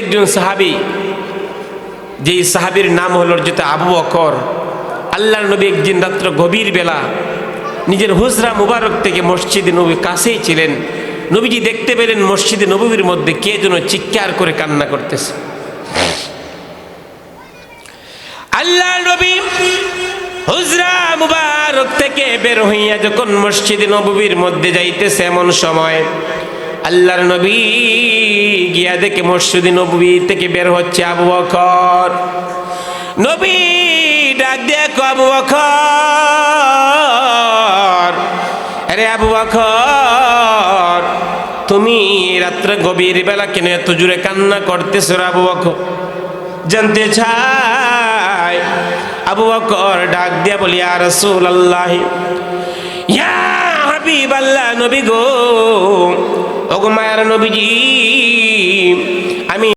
একজন সাহাবী, যেই সাহাবীর নাম হলো যেটা আবু বকর। আল্লাহর নবী একদিন রাত্র গভীর বেলা নিজের হুজরা মুবারক থেকে মসজিদে নবী কাছেই ছিলেন। নবীজি দেখতে পেলেন মসজিদে নববীর মধ্যে কে যেন চিৎকার করে কান্না করতেছে। আল্লাহর নবী হুজরা মুবারক থেকে বের হইয়া যখন মসজিদে নববীর মধ্যে যাইতেছে, এমন সময় আল্লাহর নবী গিয়া দেখে মসজিদে নববী থেকে বের হচ্ছে আবু বকর। নবী ডাক দেখো আবু বকর, আরে আবু বকর, তুমি রাত্রে গভীর বেলা কেন এত জোরে কান্না করতেছো আবু বকর? জানতে চাই। আবু বকর ডাক দিয়া বলি, ইয়া রাসূলুল্লাহ, ইয়া হাবিবাল্লাহ, নবী গো, ওগো মায়ের নবীজি,